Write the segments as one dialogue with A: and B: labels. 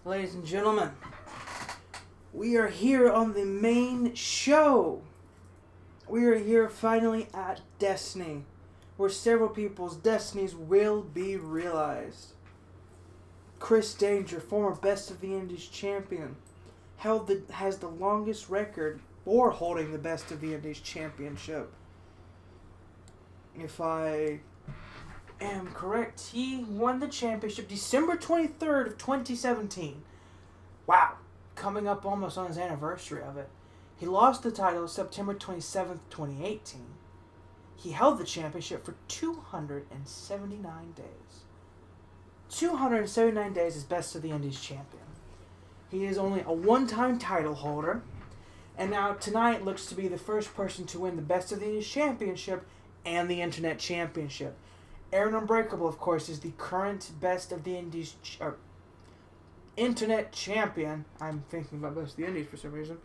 A: Ladies and gentlemen, we are here on the main show. We are here finally at Destiny, where several people's destinies will be realized. Chris Danger, former Best of the Indies champion, has the longest record for holding the Best of the Indies championship. If I am correct, he won the championship December 23rd of 2017. Wow, coming up almost on his anniversary of it. He lost the title September 27th, 2018. He held the championship for 279 days. 279 days as Best of the Indies champion. He is only a one-time title holder, and now tonight looks to be the first person to win the Best of the Indies championship and the Internet championship. Aaron Unbreakable, of course, is the current Best of the Indies Internet champion. I'm thinking about Best of the Indies for some reason.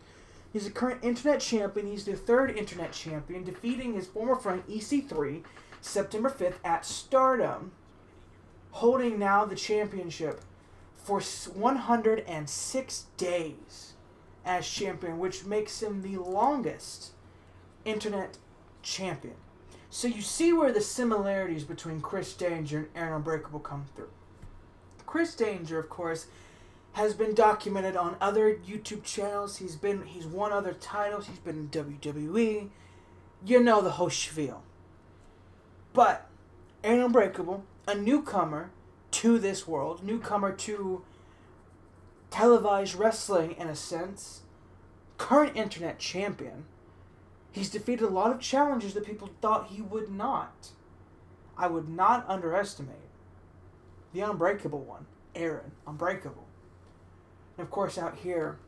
A: He's the current Internet champion. He's the third Internet champion, defeating his former friend EC3 September 5th at Stardom, holding now the championship for 106 days as champion, which makes him the longest Internet champion. So you see where the similarities between Chris Danger and Aaron Unbreakable come through. Chris Danger, of course, has been documented on other YouTube channels. He's won other titles. He's been in WWE. You know the whole spiel. But Aaron Unbreakable, a newcomer to this world, newcomer to televised wrestling in a sense, current Internet champion. He's defeated a lot of challenges that people thought he would not. I would not underestimate the Unbreakable one, Aaron Unbreakable. And of course out here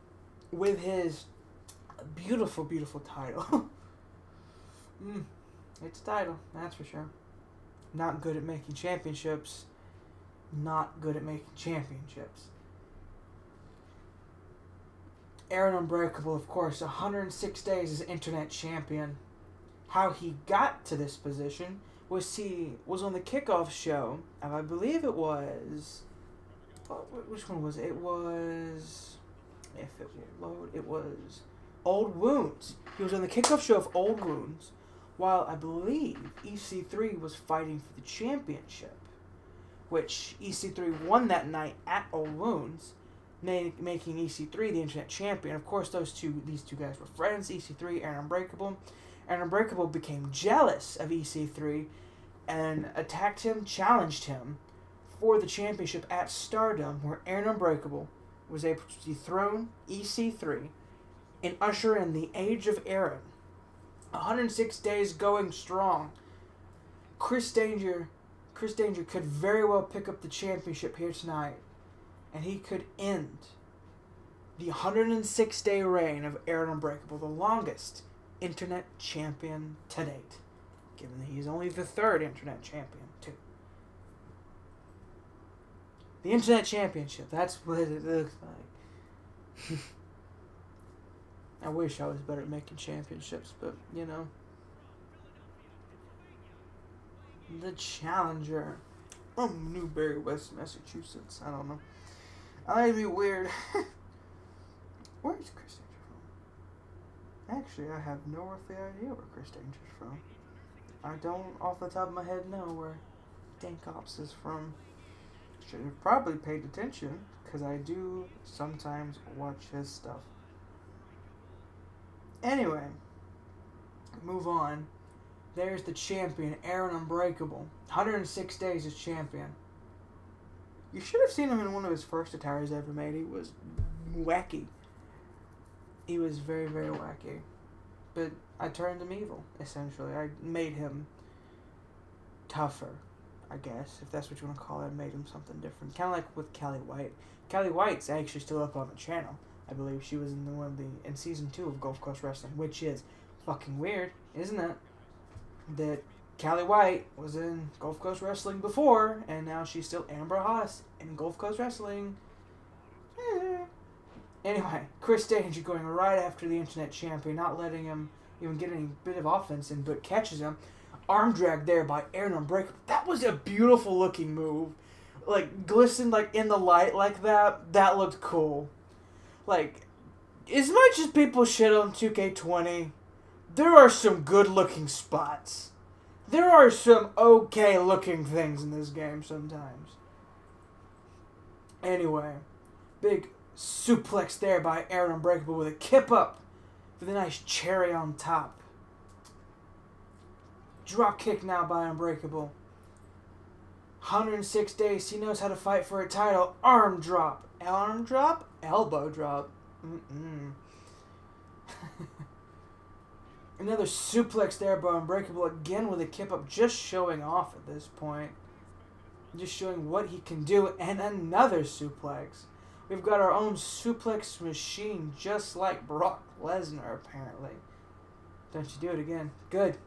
A: with his beautiful, beautiful title. It's a title, that's for sure. Not good at making championships. Not good at making championships. Aaron Unbreakable, of course, 106 days as Internet champion. How he got to this position was he was on the kickoff show, and I believe it was... which one was it? It was... if it will load, it was Old Wounds. He was on the kickoff show of Old Wounds, while I believe EC3 was fighting for the championship, which EC3 won that night at Old Wounds, making EC3 the Internet champion. Of course, these two guys were friends, EC3, Aaron Unbreakable. Aaron Unbreakable became jealous of EC3 and attacked him, challenged him for the championship at Stardom, where Aaron Unbreakable was able to dethrone EC3 and usher in the Age of Aaron. 106 days going strong. Chris Danger could very well pick up the championship here tonight, and he could end the 106-day reign of Aaron Unbreakable, the longest Internet champion to date, given that he's only the third Internet champion, too. The Internet championship, that's what it looks like. I wish I was better at making championships, but, you know. The Challenger from Newbury, West Massachusetts. I don't know. I'd be weird. Where is Chris Danger from? Actually, I have no earthly idea where Chris Danger's from. I don't, off the top of my head, know where Dank Ops is from. Should have probably paid attention, because I do sometimes watch his stuff. Anyway, move on. There's the champion, Aaron Unbreakable. 106 days as champion. You should have seen him in one of his first attires ever made. He was wacky. He was very, very wacky. But I turned him evil, essentially. I made him tougher, I guess, if that's what you want to call it. I made him something different. Kind of like with Callie White. Callie White's actually still up on the channel. I believe she was in season 2 of Gulfcoast Wrestling, which is fucking weird, isn't it? That Callie White was in Gulf Coast Wrestling before, and now she's still Amber Haas in Gulf Coast Wrestling. Anyway, Chris Danger going right after the Internet champion, not letting him even get any bit of offense in, but catches him. Arm drag there by Aaron Unbreakable. That was a beautiful looking move. like glistened like in the light like that. That looked cool. Like, as much as people shit on 2K20, there are some good looking spots. There are some okay looking things in this game sometimes. Anyway, big suplex there by Aaron Unbreakable with a kip up with a nice cherry on top. Drop kick now by Unbreakable. 106 days, he knows how to fight for a title. Arm drop. Arm drop? Elbow drop. Another suplex there by Unbreakable, again with a kip up, just showing off at this point. Just showing what he can do, and another suplex. We've got our own suplex machine, just like Brock Lesnar, apparently. Don't you do it again. Good.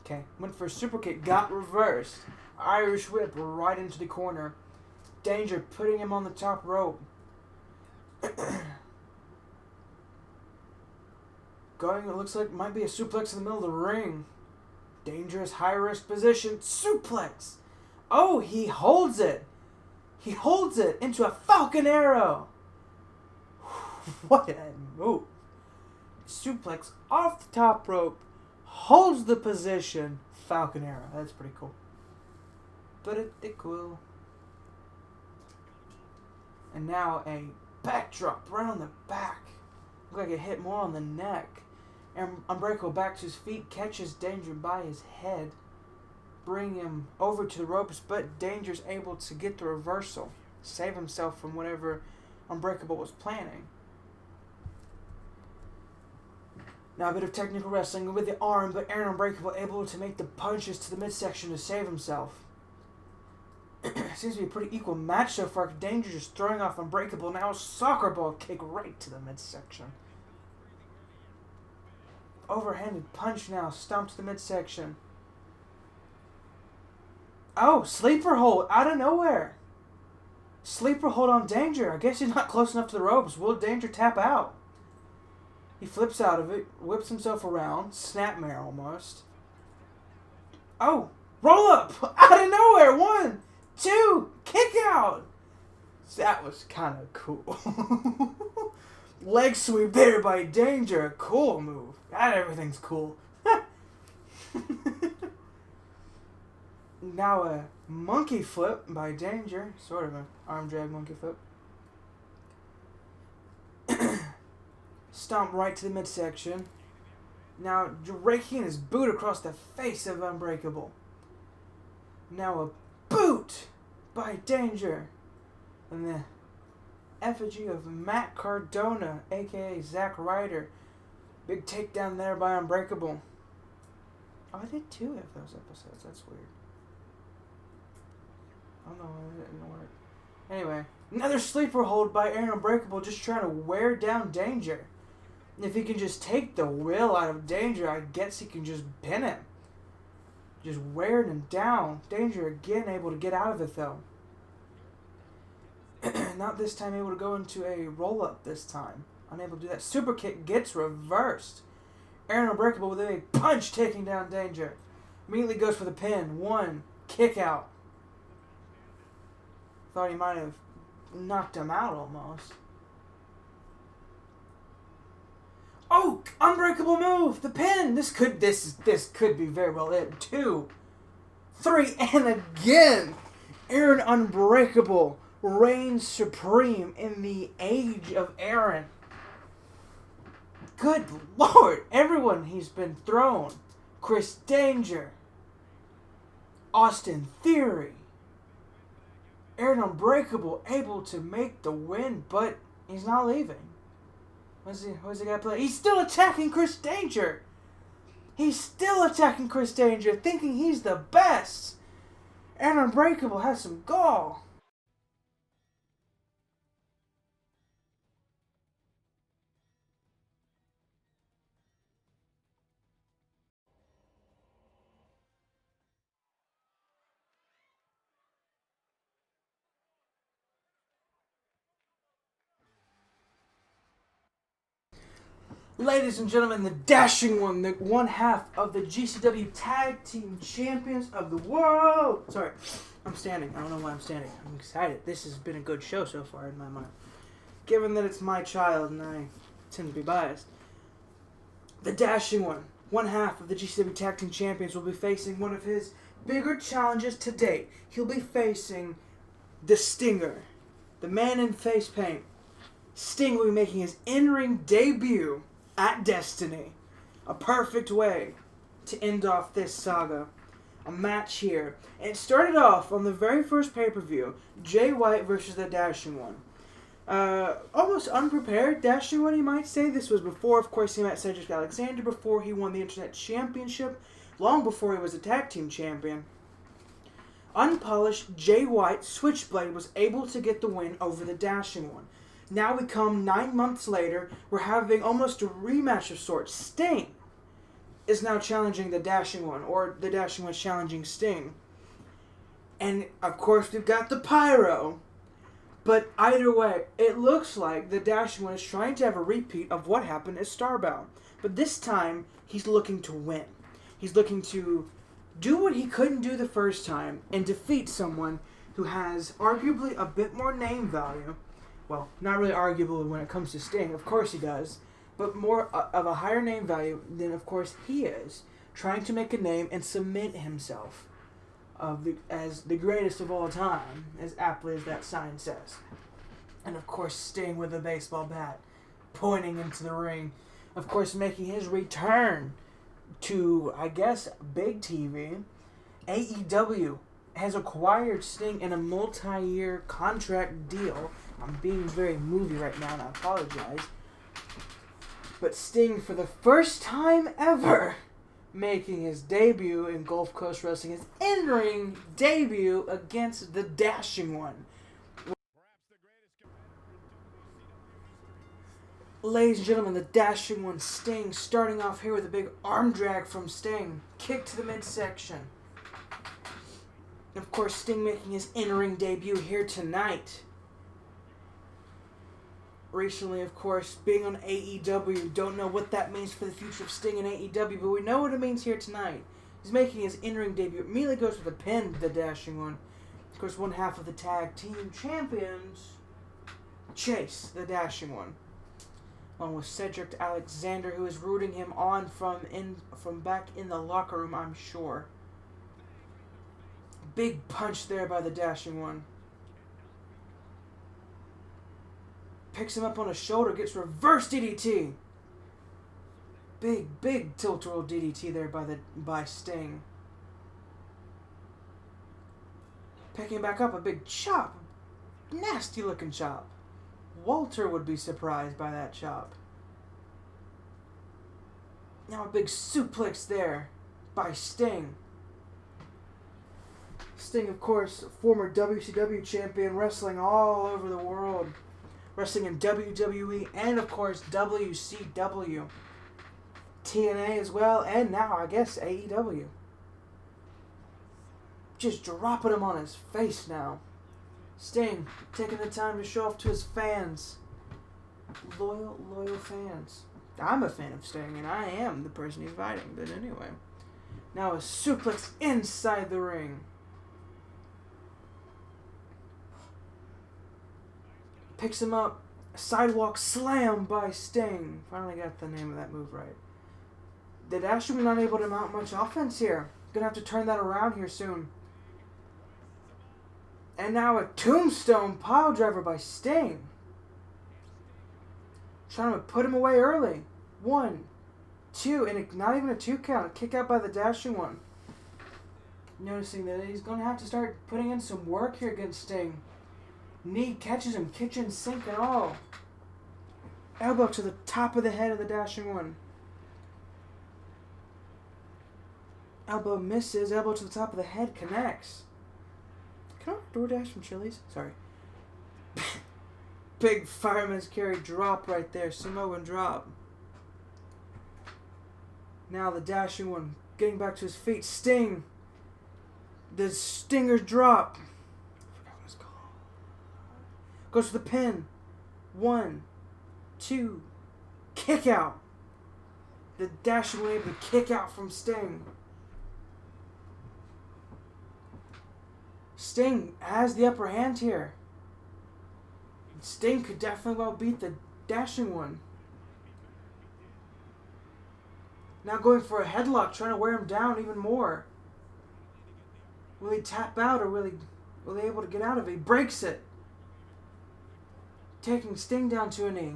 A: Okay, went for a super kick, got reversed. Irish whip right into the corner. Danger putting him on the top rope. Going, it looks like it might be a suplex in the middle of the ring. Dangerous high risk position. Suplex. Oh, he holds it. He holds it into a Falcon Arrow. What a move. Suplex off the top rope. Holds the position. Falcon Arrow. That's pretty cool. Pretty cool. And now a backdrop right on the back. Look like it hit more on the neck. And Unbreakable back to his feet, catches Danger by his head, bring him over to the ropes, but Danger's able to get the reversal, save himself from whatever Unbreakable was planning. Now a bit of technical wrestling with the arm, but Aaron Unbreakable able to make the punches to the midsection to save himself. Seems to be a pretty equal match so far. Danger just throwing off Unbreakable. Now a soccer ball kick right to the midsection. Overhanded punch now. Stomp to the midsection. Oh, sleeper hold out of nowhere. Sleeper hold on Danger. I guess he's not close enough to the ropes. Will Danger tap out? He flips out of it. Whips himself around. Snapmare almost. Oh, roll up out of nowhere. 1, 2, kick out. That was kind of cool. Leg sweep there by Danger. A cool move. God, everything's cool. Now a monkey flip by Danger. Sort of an arm drag monkey flip. Stomp right to the midsection. Now raking his boot across the face of Unbreakable. Now a boot by Danger. And the effigy of Matt Cardona, a.k.a. Zack Ryder. Big takedown there by Unbreakable. Oh, I did 2 of those episodes. That's weird. I don't know why that didn't work. Anyway, another sleeper hold by Aaron Unbreakable, just trying to wear down Danger. And if he can just take the will out of Danger, I guess he can just pin him. Just wearing him down. Danger again able to get out of it though. Not this time able to go into a roll-up this time. Unable to do that. Super kick gets reversed. Aaron Unbreakable with a punch taking down Danger. Immediately goes for the pin. 1, kick out. Thought he might have knocked him out almost. Oh, Unbreakable move. The pin. This could be very well it. 2, 3, and again. Aaron Unbreakable reigns supreme in the age of Aaron. Good Lord. Everyone he's been thrown. Chris Danger. Austin Theory. Aaron Unbreakable able to make the win, but he's not leaving. What's he got to play? He's still attacking Chris Danger. He's still attacking Chris Danger, thinking he's the best. Aaron Unbreakable has some gall. Ladies and gentlemen, the dashing one, the one half of the GCW Tag Team Champions of the World. Sorry. I'm standing. I don't know why I'm standing. I'm excited. This has been a good show so far in my mind. Given that it's my child and I tend to be biased. The Dashing one half of the GCW Tag Team Champions, will be facing one of his bigger challenges to date. He'll be facing the Stinger, the man in face paint. Sting will be making his in-ring debut at Destiny. A perfect way to end off this saga. A match here. And it started off on the very first pay-per-view, Jay White versus the Dashing One. Almost unprepared, Dashing One, you might say. This was before, of course, he met Cedric Alexander, before he won the Internet Championship, long before he was a Tag Team Champion. Unpolished, Jay White, Switchblade, was able to get the win over the Dashing One. Now we come 9 months later, we're having almost a rematch of sorts. Sting is now challenging the Dashing One, or the Dashing One challenging Sting. And, of course, we've got the Pyro. But either way, it looks like the Dashing One is trying to have a repeat of what happened at Starbound. But this time, he's looking to win. He's looking to do what he couldn't do the first time and defeat someone who has arguably a bit more name value. Well, not really arguably when it comes to Sting. Of course he does. But more of a higher name value than, of course, he is. Trying to make a name and cement himself as the greatest of all time, as aptly as that sign says. And, of course, Sting with a baseball bat, pointing into the ring. Of course, making his return to, I guess, big TV. AEW has acquired Sting in a multi-year contract deal. I'm being very movie right now, and I apologize. But Sting, for the first time ever, making his debut in Gulfcoast Wrestling, his in-ring debut against the Dashing One. Ladies and gentlemen, the Dashing One, Sting, starting off here with a big arm drag from Sting. Kick to the midsection. And of course, Sting making his in-ring debut here tonight. Recently, of course, being on AEW, don't know what that means for the future of Sting and AEW, but we know what it means here tonight. He's making his in-ring debut. Immediately goes with a pin to the Dashing One. Of course, one half of the Tag Team Champions, Chase, the Dashing One. Along with Cedric Alexander, who is rooting him on from back in the locker room, I'm sure. Big punch there by the Dashing One. Picks him up on his shoulder, gets reverse DDT. Big tilt-a-whirl DDT there by Sting. Picking him back up, a big chop. Nasty looking chop. Walter would be surprised by that chop. Now a big suplex there by Sting. Sting, of course, former WCW champion, wrestling all over the world. Wrestling in WWE and, of course, WCW. TNA as well, and now, I guess, AEW. Just dropping him on his face now. Sting, taking the time to show off to his fans. Loyal fans. I'm a fan of Sting, and I am the person he's fighting, but anyway. Now a suplex inside the ring. Picks him up. Sidewalk slam by Sting. Finally got the name of that move right. The Dashing One not able to mount much offense here. Gonna have to turn that around here soon. And now a tombstone piledriver by Sting. Trying to put him away early. 1, 2, and not even a 2 count. A kick out by the Dashing One. Noticing that he's gonna have to start putting in some work here against Sting. Knee catches him, kitchen sink and all. Elbow to the top of the head of the Dashing One. Elbow misses, elbow to the top of the head connects. Can I order DoorDash from Chili's? Sorry. Big fireman's carry drop right there, Samoan drop. Now the Dashing One getting back to his feet. Sting. The Stinger's drop. Goes for the pin. 1, 2, kick out. The Dashing One able to kick out from Sting. Sting has the upper hand here. Sting could definitely well beat the Dashing One. Now going for a headlock, trying to wear him down even more. Will he tap out or will he able to get out of it? He breaks it. Taking Sting down to a knee.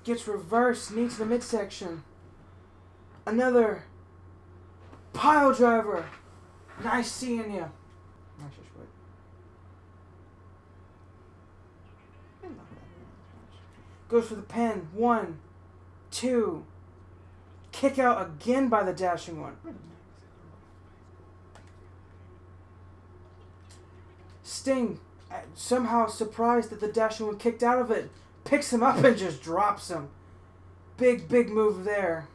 A: Gets reversed, knee to the midsection. Another pile driver. Nice seeing you. Goes for the pin. 1, 2. Kick out again by the Dashing One. Sting, somehow surprised that the Dashing One kicked out of it, picks him up and just drops him. Big move there.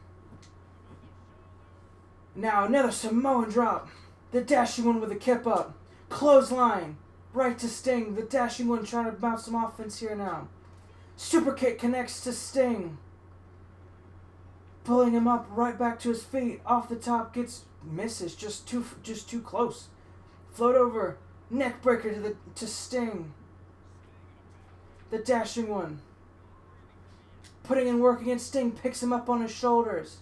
A: Now another Samoan drop. The Dashing One with a kip up. Clothesline. Right to Sting. The Dashing One trying to bounce some offense here now. Super kick connects to Sting. Pulling him up right back to his feet. Off the top, misses just too close. Float over. Neck breaker to Sting. The Dashing One. Putting in work against Sting, picks him up on his shoulders.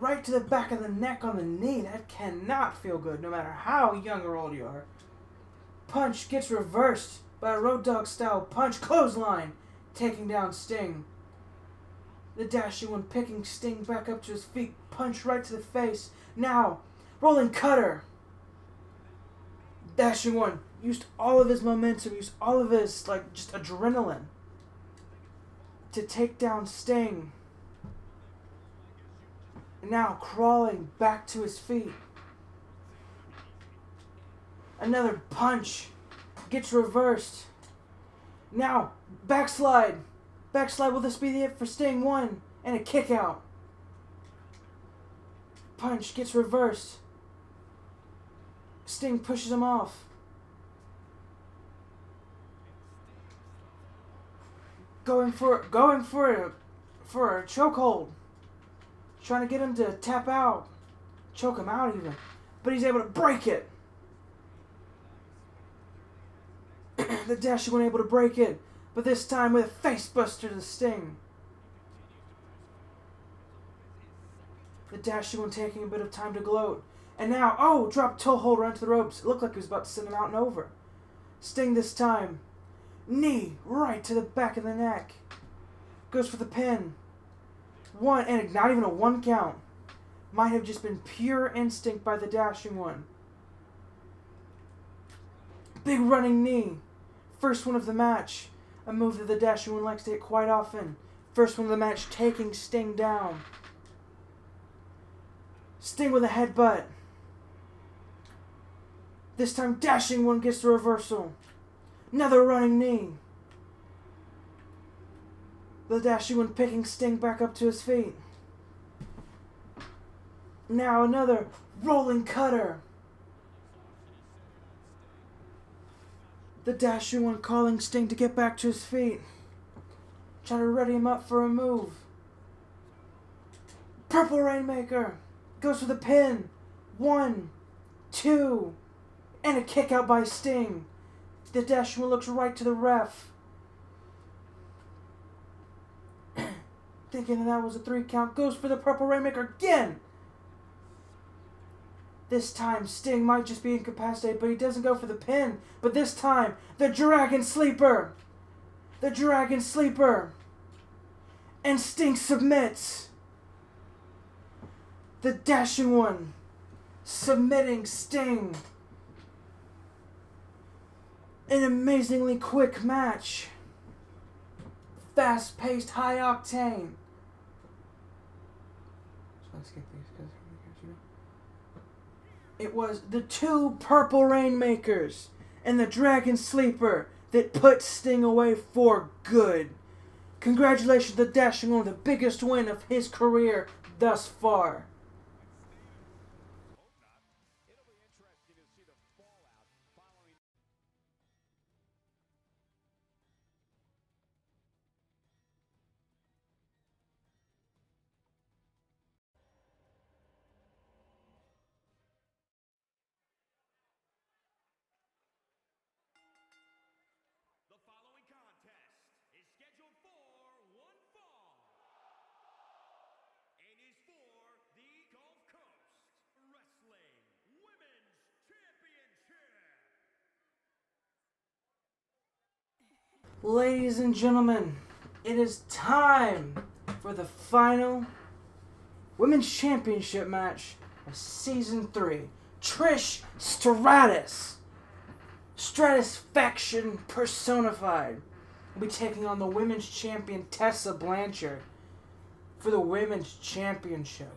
A: Right to the back of the neck on the knee. That cannot feel good, no matter how young or old you are. Punch gets reversed by a Road Dogg style punch. Clothesline, taking down Sting. The Dashing One picking Sting back up to his feet. Punch right to the face. Now, rolling cutter. Dashing One used all of his momentum, used all of his, just adrenaline to take down Sting. Now crawling back to his feet. Another punch gets reversed. Now, backslide. Backslide, will this be it for Sting? 1, and a kick out. Punch gets reversed. Sting pushes him off. Going for a chokehold. Trying to get him to tap out. Choke him out even. But he's able to break it. The Dashing One able to break it. But this time with a face buster to Sting. The Dashing One taking a bit of time to gloat. And now, drop toe hold right into the ropes. It looked like he was about to send him out and over. Sting this time. Knee right to the back of the neck. Goes for the pin. 1, and not even a 1 count. Might have just been pure instinct by the Dashing One. Big running knee. First one of the match. A move that the Dashing One likes to hit quite often. First one of the match, taking Sting down. Sting with a headbutt. This time Dashing One gets the reversal. Another running knee. The Dashing One picking Sting back up to his feet. Now another rolling cutter. The Dashing One calling Sting to get back to his feet. Trying to ready him up for a move. Purple Rainmaker. Goes for the pin. 1, 2. And a kick out by Sting. The Dashing One looks right to the ref. Thinking that was a 3 count. Goes for the Purple Rainmaker again. This time, Sting might just be incapacitated, but he doesn't go for the pin. But this time, the Dragon Sleeper. The Dragon Sleeper. And Sting submits. The Dashing One submitting Sting. An amazingly quick match. Fast-paced, high-octane. It was the 2 Purple Rainmakers and the Dragon Sleeper that put Sting away for good. Congratulations to Dashing One, the biggest win of his career thus far. Ladies and gentlemen, it is time for the final Women's Championship match of Season 3. Trish Stratus, Stratus faction personified, will be taking on the Women's Champion Tessa Blanchard for the Women's Championship.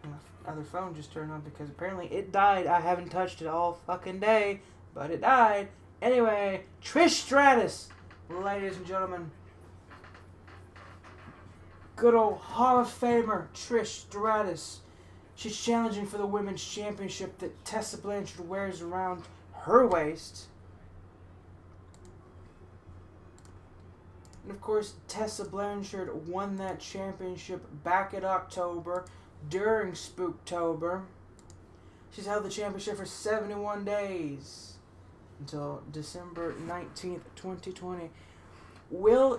A: My other phone just turned on because apparently it died. I haven't touched it all fucking day, but it died. Anyway, Trish Stratus, ladies and gentlemen. Good old Hall of Famer Trish Stratus. She's challenging for the Women's Championship that Tessa Blanchard wears around her waist. And of course, Tessa Blanchard won that championship back in October during Spooktober. She's held the championship for 71 days until December 19th, 2020. Will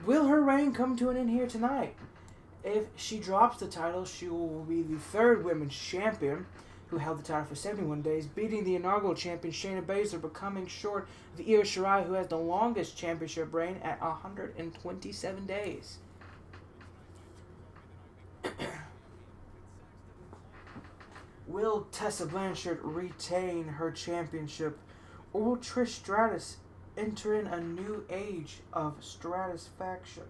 A: her reign come to an end here tonight? If she drops the title, she will be the third women's champion who held the title for 71 days, beating the inaugural champion Shayna Baszler, but coming short of Io Shirai, who has the longest championship reign at 127 days. Will Tessa Blanchard retain her championship, or will Trish Stratus enter in a new age of Stratus faction?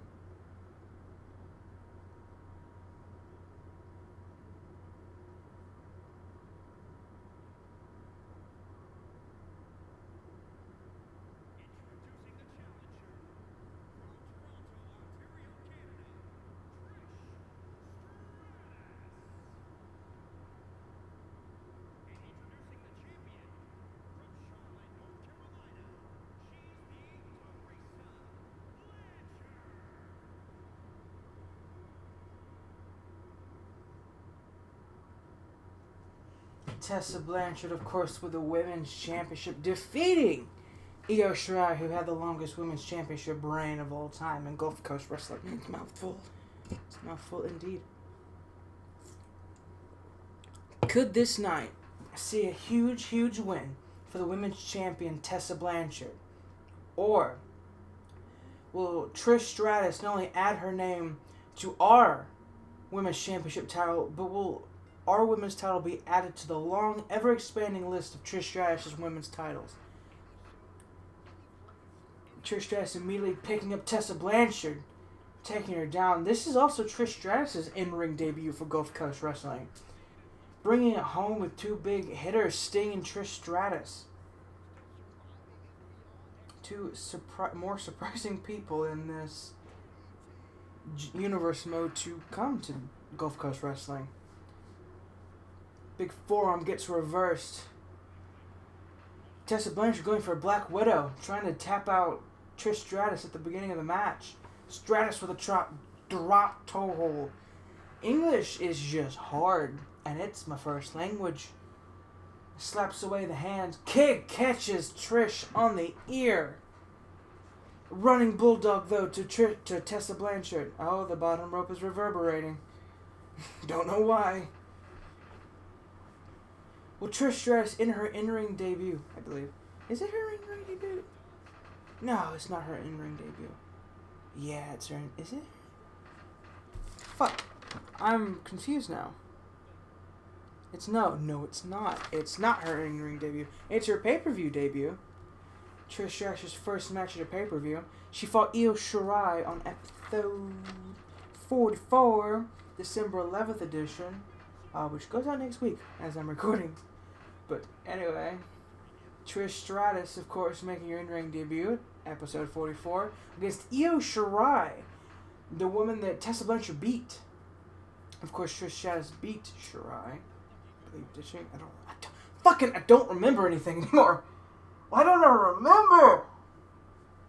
A: Tessa Blanchard, of course, with the Women's Championship, defeating Io Shirai, who had the longest Women's Championship reign of all time in Gulfcoast Wrestling. It's a mouthful. It's a mouthful indeed. Could this night see a huge, huge win for the Women's Champion Tessa Blanchard? Or will Trish Stratus not only add her name to our Women's Championship title, but will our women's title be added to the long, ever-expanding list of Trish Stratus' women's titles? Trish Stratus immediately picking up Tessa Blanchard, taking her down. This is also Trish Stratus' in-ring debut for Gulfcoast Wrestling, bringing it home with two big hitters, Sting and Trish Stratus. Two more surprising people in this universe mode to come to Gulfcoast Wrestling. Big forearm gets reversed. Tessa Blanchard going for a Black Widow, trying to tap out Trish Stratus at the beginning of the match. Stratus with a drop toe hold. English is just hard, and it's my first language. Slaps away the hands. Kick catches Trish on the ear. Running bulldog though to Tessa Blanchard. Oh, the bottom rope is reverberating. Don't know why. Well, Trish Stratus in her in-ring debut, I believe. Is it her in-ring debut? No, it's not her in-ring debut. Yeah, it's her. Is it? Fuck. I'm confused now. No, it's not. It's not her in-ring debut. It's her pay-per-view debut. Trish Stratus' first match at a pay-per-view. She fought Io Shirai on episode 44, December 11th edition, which goes out next week as I'm recording. But anyway, Trish Stratus, of course, making her in-ring debut, episode 44, against Io Shirai, the woman that Tessa Blanchard beat. Of course, Trish Stratus beat Shirai. I believe, did she? I don't remember anything anymore. Why don't I remember?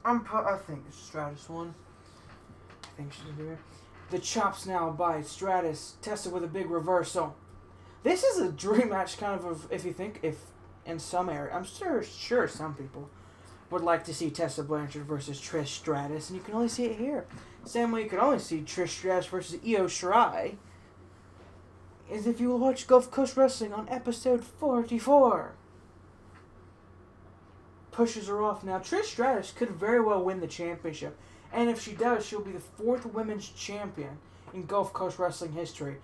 A: I think Stratus won. I think she did do it. The chops now by Stratus. Tessa with a big reversal. This is a dream match, kind of, if in some area. I'm sure some people would like to see Tessa Blanchard versus Trish Stratus, and you can only see it here. Same way you can only see Trish Stratus versus Io Shirai is if you will watch Gulfcoast Wrestling on episode 44. pushes her off. Now, Trish Stratus could very well win the championship. And if she does, she'll be the 4th women's champion in Gulf Coast wrestling history.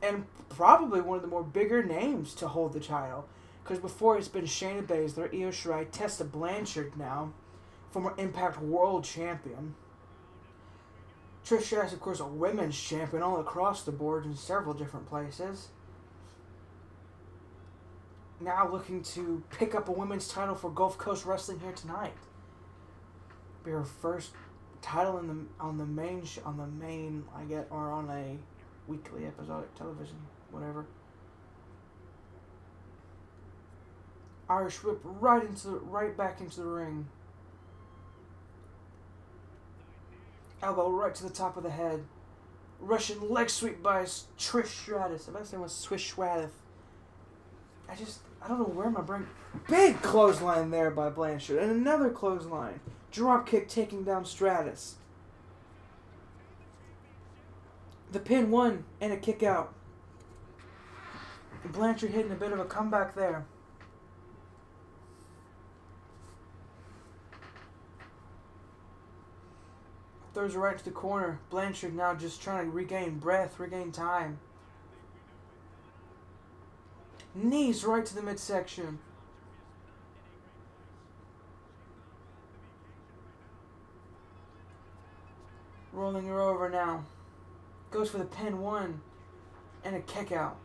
A: And probably one of the more bigger names to hold the title. Because before it's been Shayna Baszler, Io Shirai, Tessa Blanchard now, former Impact World Champion. Trish Stratus, of course, a women's champion all across the board in several different places. Now looking to pick up a women's title for Gulf Coast Wrestling here tonight. Be her first title on the main I get, or on a weekly episodic television, whatever. Irish whip right back into the ring. Elbow right to the top of the head. Russian leg sweep by Trish Stratus. If I say it was Swish Stratus. I don't know where my brain... Big clothesline there by Blanchard. And another clothesline. Drop kick taking down Stratus. The pin 1 and a kick out. And Blanchard hitting a bit of a comeback there. Throws her right to the corner. Blanchard now just trying to regain breath, regain time. Knees right to the midsection. Rolling her over now. Goes for the pin 1 and a kick out.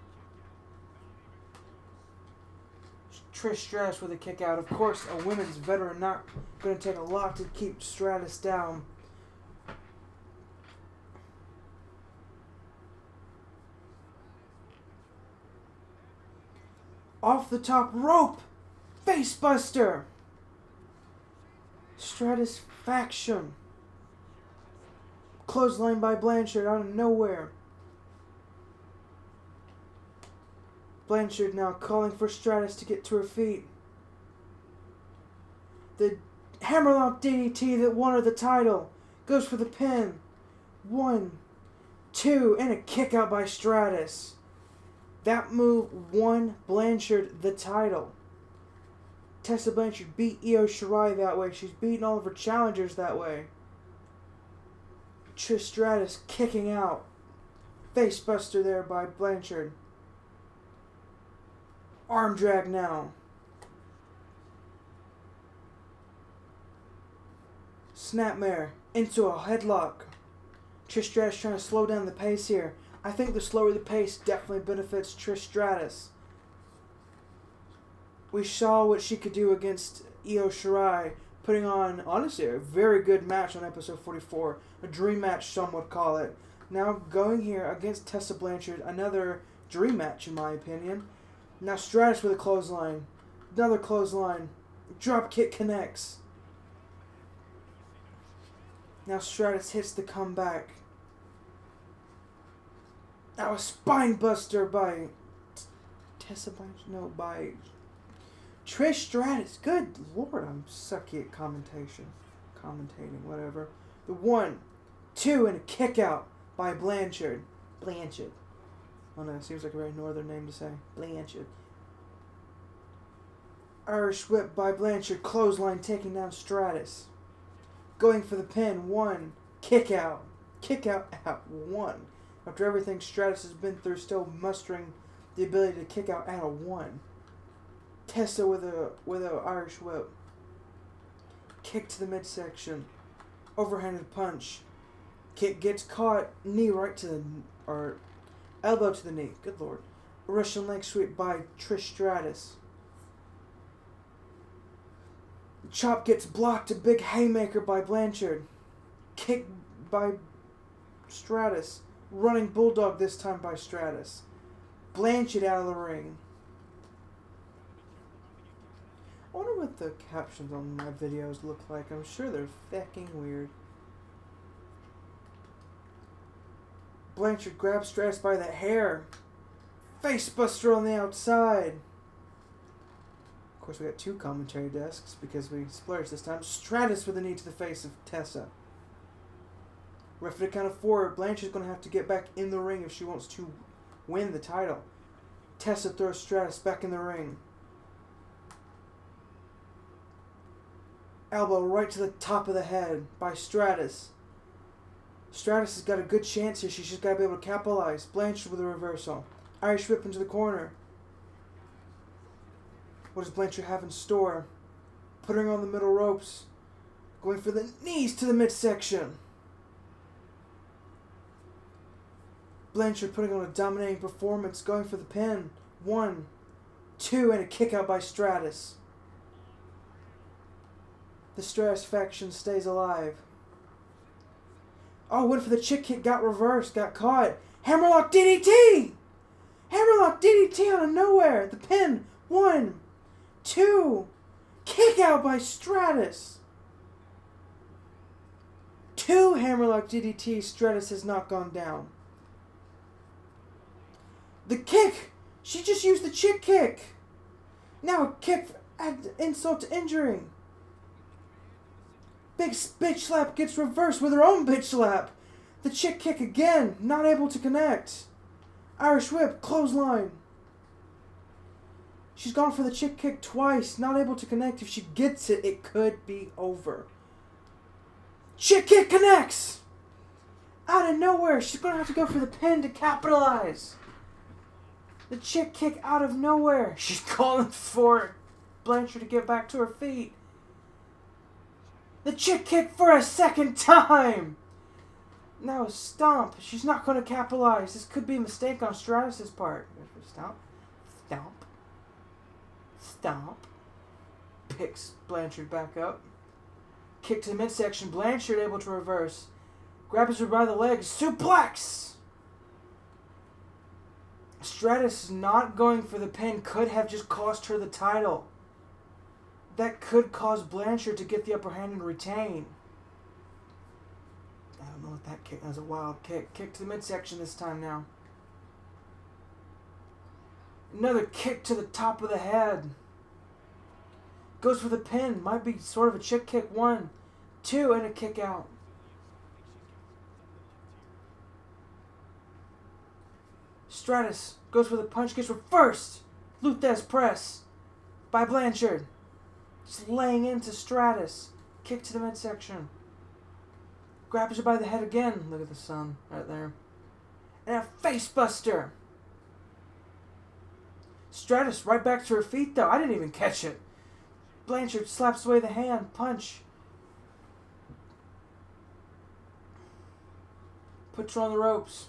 A: Trish Stratus with a kick out. Of course, a women's veteran not going to take a lot to keep Stratus down. Off the top rope. Facebuster. Stratusfaction. Clothesline by Blanchard out of nowhere. Blanchard now calling for Stratus to get to her feet. The hammerlock DDT that won her the title goes for the pin. 1, 2, and a kick out by Stratus. That move won Blanchard the title. Tessa Blanchard beat Io Shirai that way. She's beaten all of her challengers that way. Trish Stratus kicking out. Facebuster there by Blanchard. Arm drag now. Snapmare into a headlock. Trish Stratus trying to slow down the pace here. I think the slower the pace definitely benefits Trish Stratus. We saw what she could do against Io Shirai, putting on, honestly, a very good match on episode 44. A dream match, some would call it. Now going here against Tessa Blanchard, another dream match in my opinion. Now Stratus with a clothesline. Another clothesline. Drop kick connects. Now Stratus hits the comeback. Now a spine buster by Tessa Blanchard. No, by Trish Stratus. Good lord, I'm sucky at commentating, whatever. The 1, 2, and a kick out by Blanchard. Blanchard. Oh no, it seems like a very northern name to say. Blanchard. Irish whip by Blanchard. Clothesline taking down Stratus. Going for the pin. 1. Kick out. Kick out at 1. After everything Stratus has been through, still mustering the ability to kick out at a 1. Tessa with a Irish whip. Kick to the midsection. Overhanded punch. Kick gets caught. Knee right to the... or elbow to the knee. Good lord. Russian leg sweep by Trish Stratus. Chop gets blocked. A big haymaker by Blanchard. Kick by Stratus. Running bulldog this time by Stratus. Blanchard out of the ring. I wonder what the captions on my videos look like. I'm sure they're fucking weird. Blanchard grabs Stratus by the hair. Facebuster on the outside. Of course, we got 2 commentary desks because we splurged this time. Stratus with a knee to the face of Tessa. Referee count of 4. Blanchard's going to have to get back in the ring if she wants to win the title. Tessa throws Stratus back in the ring. Elbow right to the top of the head by Stratus. Stratus has got a good chance here. She's just got to be able to capitalize. Blanchard with a reversal. Irish whip into the corner. What does Blanchard have in store? Putting her on the middle ropes. Going for the knees to the midsection. Blanchard putting on a dominating performance. Going for the pin. 1, 2, and a kick out by Stratus. The Stratus faction stays alive. Oh, went for the chick kick, got reversed, got caught. Hammerlock DDT! Hammerlock DDT out of nowhere. The pin. 1, 2. Kick out by Stratus. 2 Hammerlock DDT. Stratus has not gone down. The kick. She just used the chick kick. Now a kick add insult to injury. Big bitch slap gets reversed with her own bitch slap. The chick kick again, not able to connect. Irish whip, clothesline. She's gone for the chick kick twice, not able to connect. If she gets it, it could be over. Chick kick connects! Out of nowhere, she's going to have to go for the pin to capitalize. The chick kick out of nowhere. She's calling for Blanchard to get back to her feet. The chick kick for a second time. Now a stomp. She's not going to capitalize. This could be a mistake on Stratus' part. Stomp. Stomp. Stomp. Picks Blanchard back up. Kick to the midsection. Blanchard able to reverse. Grabs her by the legs. Suplex! Stratus not going for the pin could have just cost her the title. That could cause Blanchard to get the upper hand and retain. I don't know what that kick. That was a wild kick. Kick to the midsection this time now. Another kick to the top of the head. Goes for the pin. Might be sort of a chick kick. 1, 2, and a kick out. Stratus goes for the punch. Gets reversed. Luthez press by Blanchard. Just laying into Stratus. Kick to the midsection. Grabs her by the head again. Look at the sun right there. And a face buster. Stratus right back to her feet though. I didn't even catch it. Blanchard slaps away the hand. Punch. Puts her on the ropes.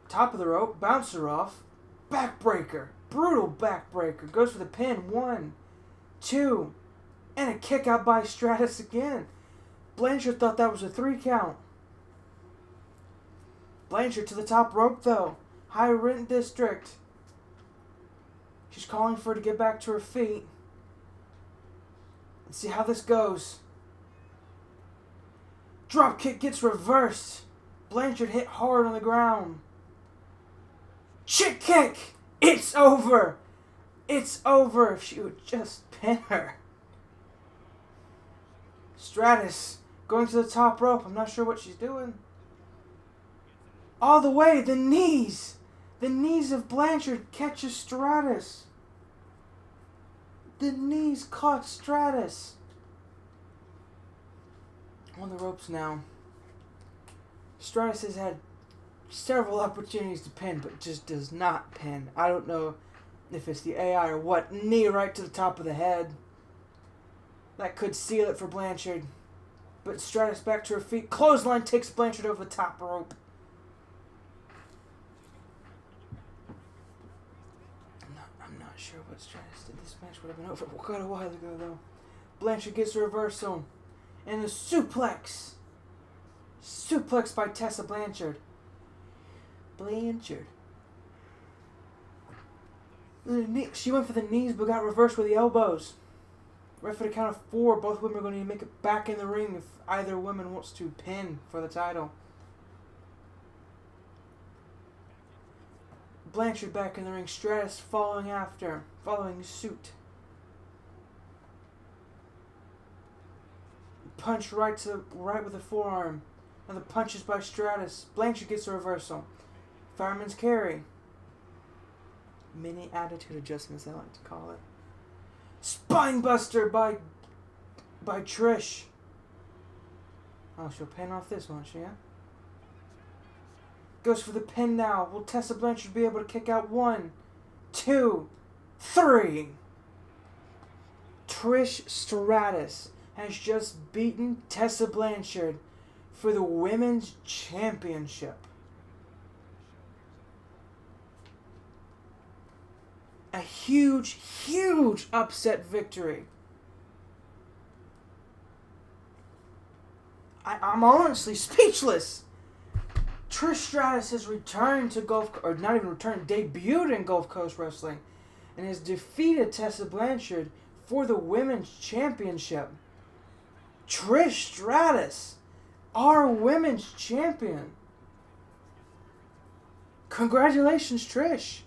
A: Top of the rope. Bounce her off. Backbreaker. Brutal backbreaker. Goes for the pin. 1, 2. And a kick out by Stratus again. Blanchard thought that was a 3 count. Blanchard to the top rope though. High written district. She's calling for her to get back to her feet. Let's see how this goes. Drop kick gets reversed. Blanchard hit hard on the ground. Chick kick! It's over! It's over if she would just pin her. Stratus going to the top rope. I'm not sure what she's doing. All the way, the knees. The knees of Blanchard catches Stratus. The knees caught Stratus. On the ropes now. Stratus has had several opportunities to pin, but just does not pin. I don't know if it's the AI or what. Knee right to the top of the head. That could seal it for Blanchard. But Stratus back to her feet. Clothesline takes Blanchard over the top rope. I'm not sure what Stratus did. This match would have been over quite a while ago, though. Blanchard gets a reversal. And a suplex. Suplex by Tessa Blanchard. She went for the knees but got reversed with the elbows. Right for the count of 4. Both women are going to make it back in the ring if either woman wants to pin for the title. Blanchard back in the ring. Stratus following suit. Punch right with the forearm. And the punches by Stratus. Blanchard gets a reversal. Fireman's carry. Mini attitude adjustments, I like to call it. Spine buster by by Trish. Oh, she'll pin off this one, yeah? Goes for the pin now. Will Tessa Blanchard be able to kick out 1, 2, 3? Trish Stratus has just beaten Tessa Blanchard for the Women's Championship. A huge, huge upset victory. I'm honestly speechless. Trish Stratus has returned to not even returned, debuted in Gulfcoast Wrestling, and has defeated Tessa Blanchard for the Women's Championship. Trish Stratus, our Women's Champion. Congratulations, Trish.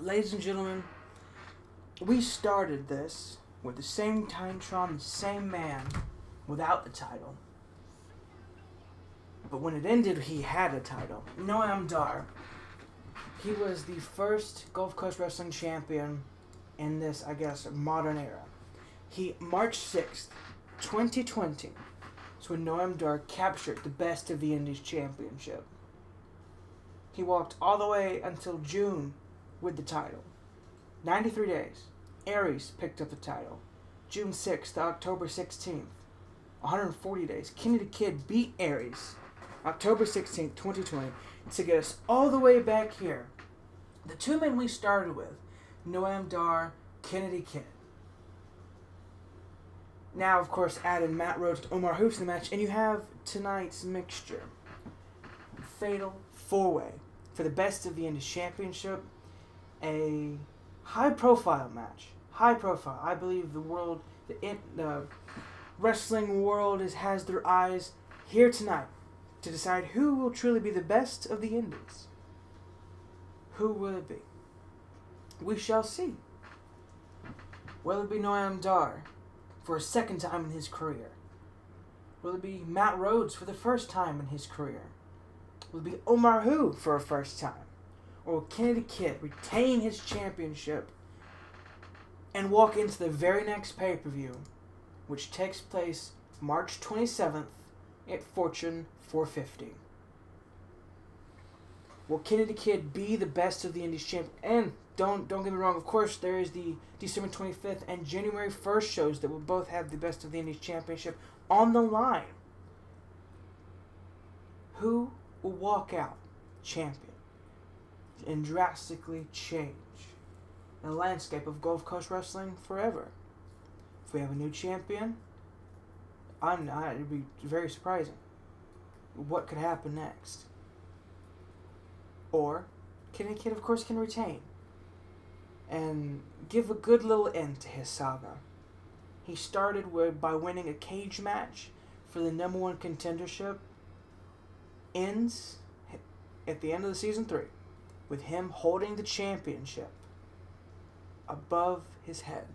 A: Ladies and gentlemen, we started this with the same Titantron, the same man, without the title. But when it ended, he had a title. Noam Dar. He was the first Gulf Coast Wrestling champion in this, I guess, modern era. March 6th, 2020, is when Noam Dar captured the Best of the Indies Championship. He walked all the way until June with the title. 93 days. Aries picked up the title. June 6th to October 16th. 140 days. Kenny the Kid beat Aries. October 16th, 2020, to get us all the way back here. The two men we started with, Noam Dar, Kenny the Kid. Now, of course, added Matt Rhodes to Omar Hoops in the match, and you have tonight's mixture. Fatal 4-way for the Best of the Indies Championship. A high-profile match. High profile. I believe the wrestling world has their eyes here tonight to decide who will truly be the best of the Indies. Who will it be? We shall see. Will it be Noam Dar for a second time in his career? Will it be Matt Rhodes for the first time in his career? Will it be Omar Hu for a first time? Or will Kenny the Kid retain his championship and walk into the very next pay-per-view, which takes place March 27th at Fortune 450? Will Kenny the Kid be the Best of the Indies champion? And don't get me wrong, of course, there is the December 25th and January 1st shows that will both have the Best of the Indies championship on the line. Who will walk out champion and drastically change the landscape of Gulf Coast Wrestling forever? If we have a new champion, it'd be very surprising. What could happen next? Or Kenny Kid, of course, can retain and give a good little end to his saga. He started by winning a cage match for the number one contendership. Ends at the end of the season 3 with him holding the championship above his head.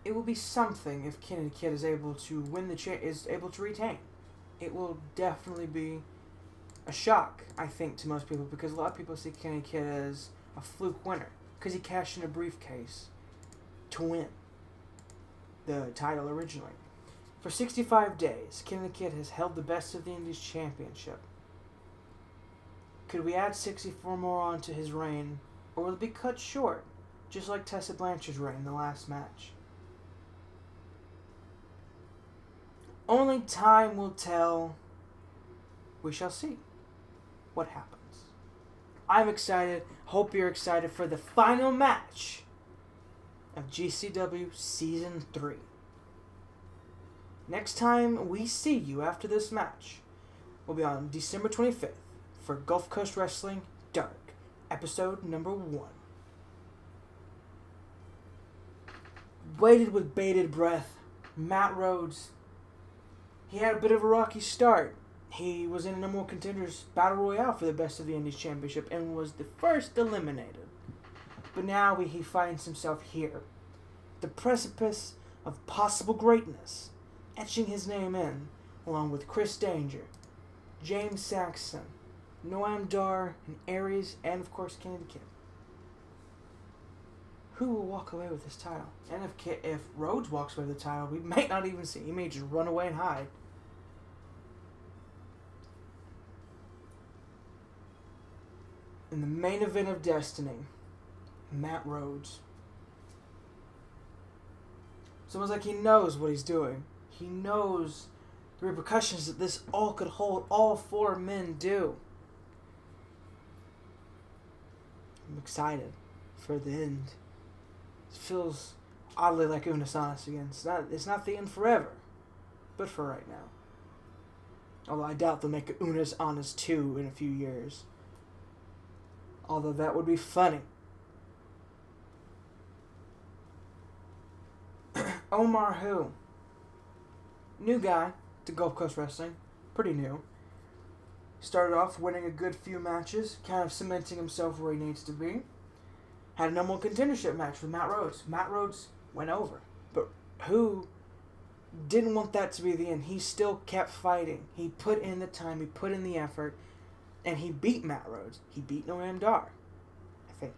A: It will be something if Kenny the Kid is able to retain. It will definitely be a shock, I think, to most people, because a lot of people see Kenny the Kid as a fluke winner because he cashed in a briefcase to win the title originally. For 65 days, Kenny the Kid has held the Best of the Indies championship. Could we add 64 more onto his reign, or will it be cut short, just like Tessa Blanchard's reign in the last match? Only time will tell. We shall see what happens. I'm excited. Hope you're excited for the final match of GCW Season 3. Next time we see you after this match will be on December 25th for Gulfcoast Wrestling Dark, episode number 1. Waited with bated breath. Matt Rhodes, he had a bit of a rocky start. He was in a number one contenders battle royale for the Best of the Indies Championship and was the first eliminated. But now he finds himself here, the precipice of possible greatness, etching his name in, along with Chris Danger, James Saxon, Noam Dar, and Aries, and of course Kenny the Kid. Who will walk away with this title? And if Rhodes walks away with the title, we might not even see. He may just run away and hide. In the main event of Destiny, Matt Rhodes. It's almost like he knows what he's doing. He knows the repercussions that this all could hold. All 4 men do. I'm excited for the end. It feels oddly like Unisonus again. It's not the end forever, but for right now. Although I doubt they'll make Unis Honest 2 in a few years. Although that would be funny. Omar Who. New guy to Gulf Coast Wrestling. Pretty new. Started off winning a good few matches, kind of cementing himself where he needs to be. Had a number one contendership match with Matt Rhodes. Matt Rhodes went over. But Who didn't want that to be the end. He still kept fighting. He put in the time, he put in the effort, and he beat Matt Rhodes. He beat Noam Dar, I think.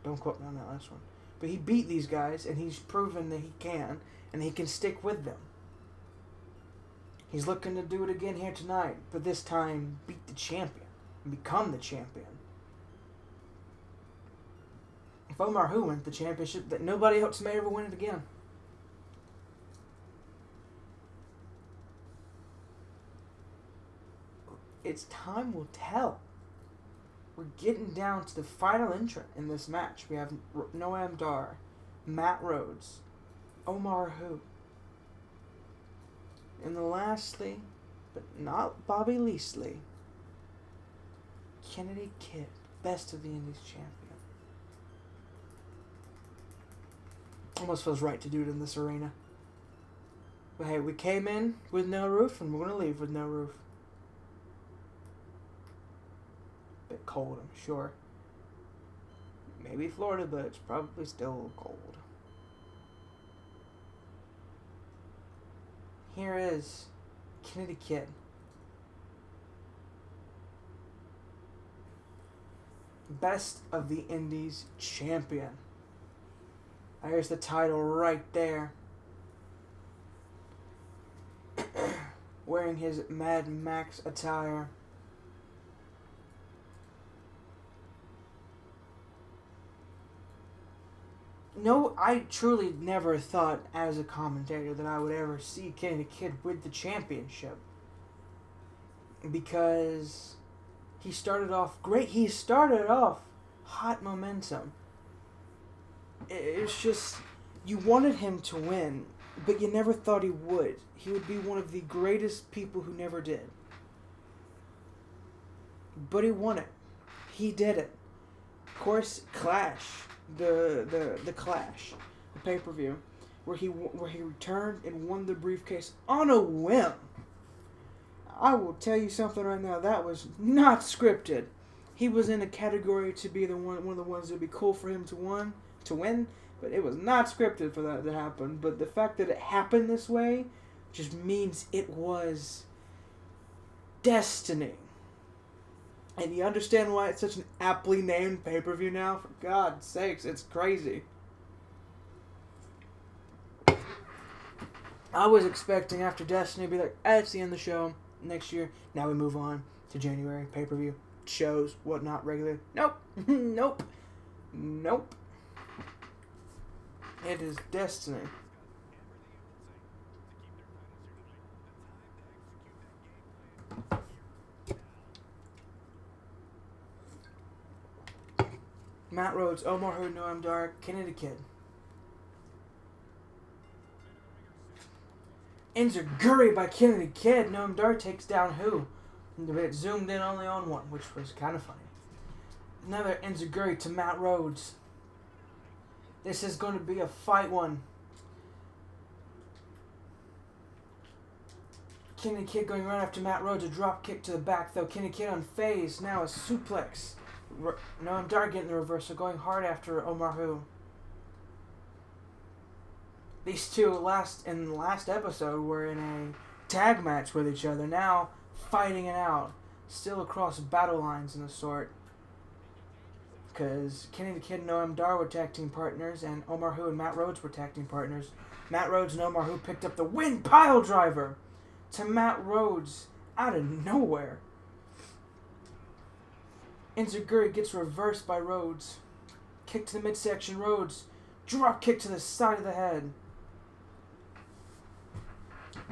A: Don't quote me on that last one. But he beat these guys, and he's proven that he can, and he can stick with them. He's looking to do it again here tonight, but this time beat the champion and become the champion. If Omar Who wins the championship, that nobody else may ever win it again. It's time will tell. We're getting down to the final entrant in this match. We have Noam Dar, Matt Rhodes, Omar Who. And lastly, but not Bobby Leasley, Kennedy Kid, Best of the Indies champion. Almost feels right to do it in this arena. But hey, we came in with no roof, and we're going to leave with no roof. Bit cold, I'm sure. Maybe Florida, but it's probably still cold. Here is Kennedy Kid. Best of the Indies champion. There's the title right there. Wearing his Mad Max attire. No, I truly never thought as a commentator that I would ever see Kenny the Kid with the championship. Because he started off great. He started off hot momentum. It's just, you wanted him to win, but you never thought he would. He would be one of the greatest people who never did. But he won it. He did it. Of course, Clash. The Clash, the pay-per-view, where he returned and won the briefcase on a whim. I will tell you something right now, that was not scripted. He was in a category to be one of the ones that'd be cool for him to win, but it was not scripted for that to happen. But the fact that it happened this way just means it was destiny. And you understand why it's such an aptly named pay-per-view now? For God's sakes, it's crazy. I was expecting after Destiny to be like, it's the end of the show. Next year, now we move on to January, pay-per-view, shows, whatnot, regular. Nope. Nope. Nope. It is Destiny. Matt Rhodes, Omar Hu, Noam Dar, Kenny the Kid. Enziguri by Kenny the Kid. Noam Dar takes down Hu. It zoomed in only on one, which was kind of funny. Another Enziguri to Matt Rhodes. This is going to be a fight one. Kenny the Kid going right after Matt Rhodes. A drop kick to the back, though. Kenny the Kid unfazed. Now a suplex. Noam Dar getting the reversal, going hard after Omar Hu. These two in the last episode were in a tag match with each other. Now fighting it out, still across battle lines and the sort. Because Kenny the Kid and Noam Dar were tag team partners, and Omar Hu and Matt Rhodes were tag team partners. Matt Rhodes and Omar Hu picked up the win pile driver to Matt Rhodes out of nowhere. Enziguri gets reversed by Rhodes. Kick to the midsection, Rhodes. Drop kick to the side of the head.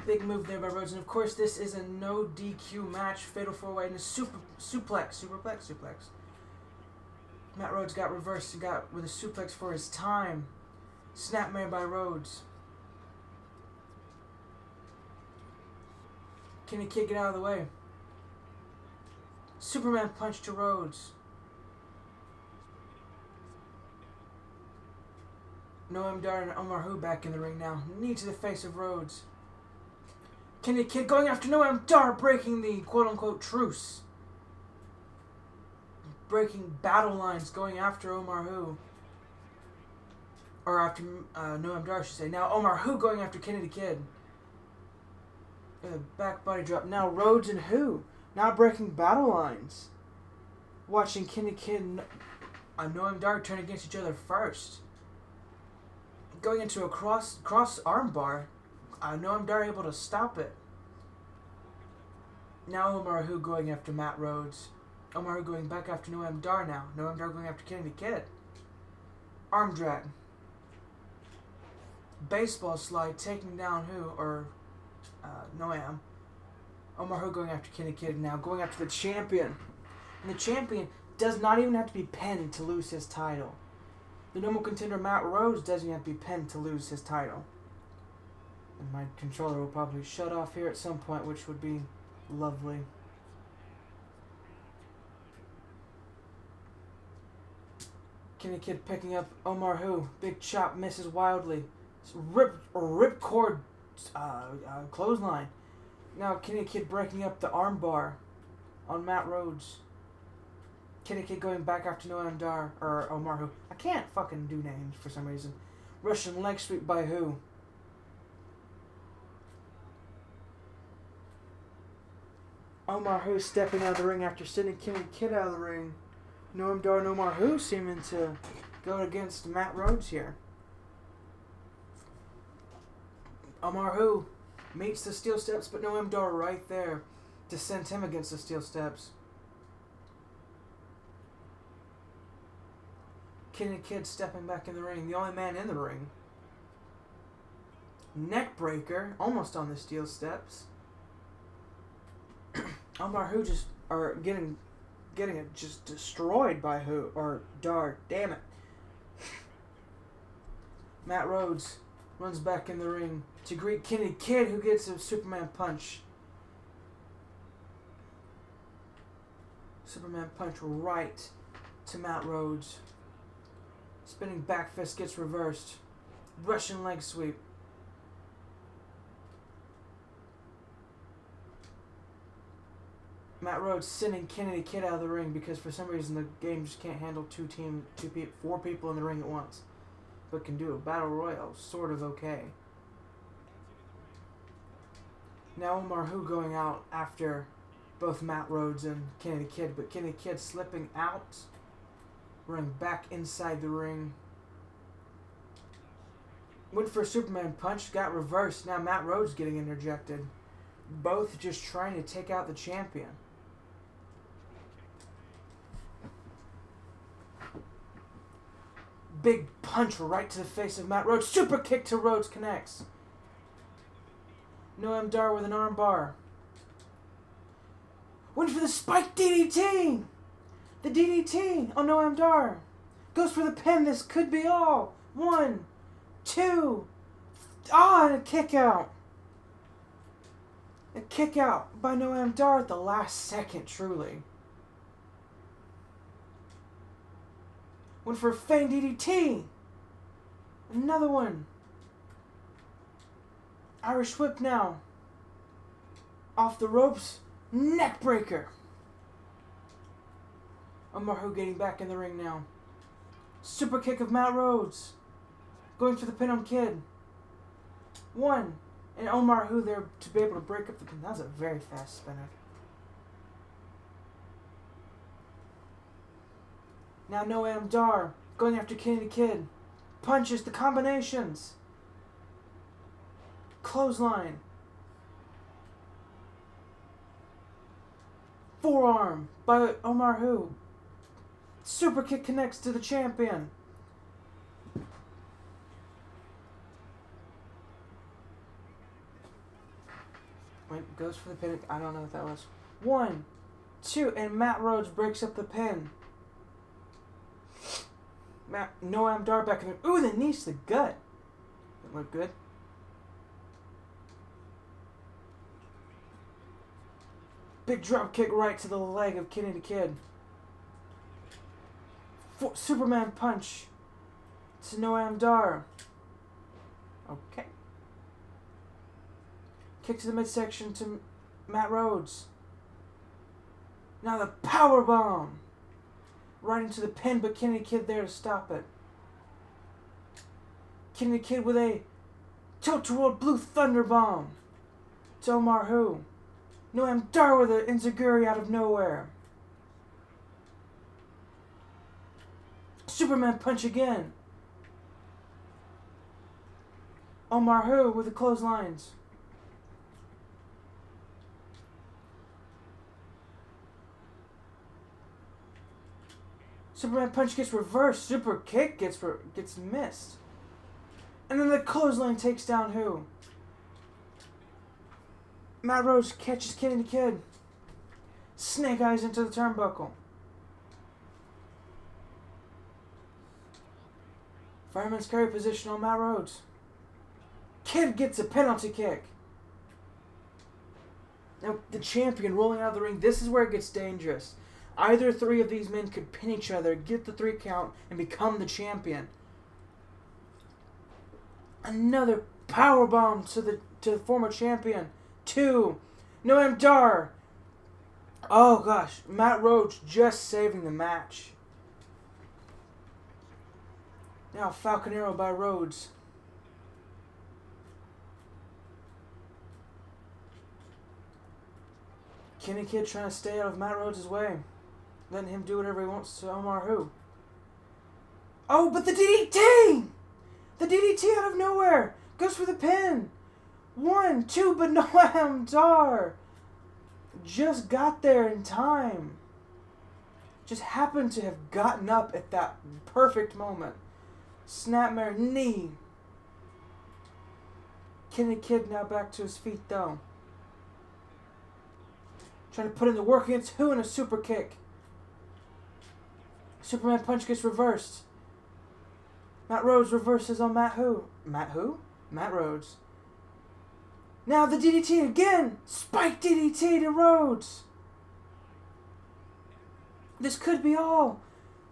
A: Big move there by Rhodes. And of course, this is a no DQ match. Fatal 4-way and a superplex. Matt Rhodes got reversed and got with a suplex for his time. Snapmare by Rhodes. Kenny Kid get out of the way. Superman punch to Rhodes. Noam Dar and Omar Hu back in the ring now. Knee to the face of Rhodes. Kenny Kid going after Noam Dar, breaking the quote-unquote truce. Breaking battle lines, going after Omar Hu. Or after Noam Dar, I should say. Now Omar Hu going after Kenny the Kid. Back body drop. Now Rhodes and Hu. Now breaking battle lines. Watching Kenny Kid and Noam Dar turn against each other first. Going into a cross arm bar. Noam Dar able to stop it. Now Omar Hu going after Matt Rhodes. Omar Hu going back after Noam Dar now. Noam Dar going after Kenny the Kid. Arm drag. Baseball slide taking down Hu, or Noam. Omar Hu going after Kenny Kid now, going after the champion. And the champion does not even have to be pinned to lose his title. The normal contender Matt Rhodes doesn't have to be pinned to lose his title. And my controller will probably shut off here at some point, which would be lovely. Kenny Kid picking up Omar Hu. Big chop misses wildly. Rip cord clothesline. Now Kenny Kid breaking up the armbar on Matt Rhodes. Kenny Kid going back after Noam Dar, or Omar Hu. I can't fucking do names for some reason. Russian leg sweep by Hu. Omar Hu stepping out of the ring after sending Kenny Kid out of the ring. Noam Dar and Omar Hu seeming to go against Matt Rhodes here. Omar Hu meets the steel steps, but Noam Dar right there to send him against the steel steps. Kenny Kid stepping back in the ring, the only man in the ring. Neck breaker, almost on the steel steps. Omar Hu just are getting it just destroyed by Hu or Dar. Damn it. Matt Rhodes runs back in the ring to greet Kenny Kid, who gets a Superman punch. Superman punch right to Matt Rhodes. Spinning back fist gets reversed. Russian leg sweep. Matt Rhodes sending Kenny the Kid out of the ring because for some reason the game just can't handle four people in the ring at once. But can do a battle royale sort of okay. Now Omar Hu going out after both Matt Rhodes and Kenny the Kid, but Kenny the Kid slipping out, running back inside the ring. Went for a Superman punch, got reversed. Now Matt Rhodes getting interjected. Both just trying to take out the champion. Big punch right to the face of Matt Rhodes. Super kick to Rhodes connects. Noam Dar with an arm bar. Went for the spike DDT. The DDT on Noam Dar. Goes for the pin. This could be all. 1, 2. And a kick out. A kick out by Noam Dar at the last second, truly. Went for a feint DDT. Another one. Irish whip now. Off the ropes. Neck breaker. Omarhu getting back in the ring now. Super kick of Matt Rhodes. Going for the pin on Kid. 1. And Omarhu there to be able to break up the pin. That was a very fast spinner. Now Noam Dar going after Kenny the Kid. Punches, the combinations. Clothesline. Forearm by Omarhu. Super kick connects to the champion. Wait, goes for the pin. I don't know what that was. 1, 2, and Matt Rhodes breaks up the pin. Noam Dar back in there. Ooh, the knee to the gut. That looked good. Big drop kick right to the leg of Kenny the Kid. Superman punch to Noam Dar. Okay. Kick to the midsection to Matt Rhodes. Now the power bomb. Right into the pin, but Kenny the Kid there to stop it. Kenny the Kid with a tilt-a-whirl blue thunder bomb to Omarhu. Noam Dar with an enziguri out of nowhere. Superman punch again. Omarhu with the clotheslines. Superman punch gets reversed. Super kick gets missed. And then the clothesline takes down who? Matt Rhodes catches Kenny the Kid. Snake eyes into the turnbuckle. Fireman's carry position on Matt Rhodes. Kid gets a penalty kick. Now, the champion rolling out of the ring. This is where it gets dangerous. Either 3 of these men could pin each other, get the 3 count, and become the champion. Another powerbomb to the former champion. 2. Noam Dar. Oh gosh, Matt Rhodes just saving the match. Now Falcon Arrow by Rhodes. Kenny Kid trying to stay out of Matt Rhodes' way. Letting him do whatever he wants to Omarhu. Oh, but the DDT! The DDT out of nowhere. Goes for the pin. 1, 2, but Noam Dar just got there in time. Just happened to have gotten up at that perfect moment. Snapmare knee. Kenny Kid now back to his feet though. Trying to put in the work against who in a super kick. Superman punch gets reversed. Matt Rhodes reverses on Matt who? Matt who? Matt Rhodes. Now the DDT again! Spike DDT to Rhodes! This could be all.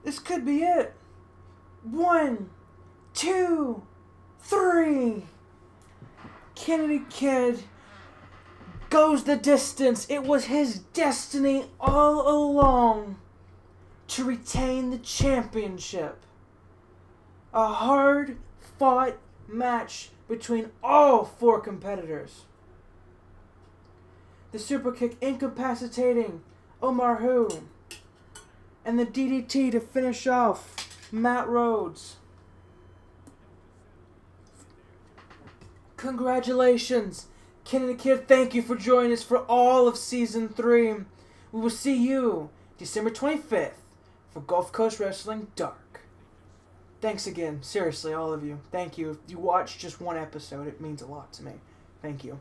A: This could be it. 1, 2, 3. Kennedy Kid goes the distance. It was his destiny all along to retain the championship. A hard-fought match between all 4 competitors. The super kick incapacitating Omarhu. And the DDT to finish off Matt Rhodes. Congratulations, Kenny the Kid. Thank you for joining us for all of Season 3. We will see you December 25th for Gulf Coast Wrestling Dark. Thanks again. Seriously, all of you. Thank you. If you watched just one episode, it means a lot to me. Thank you.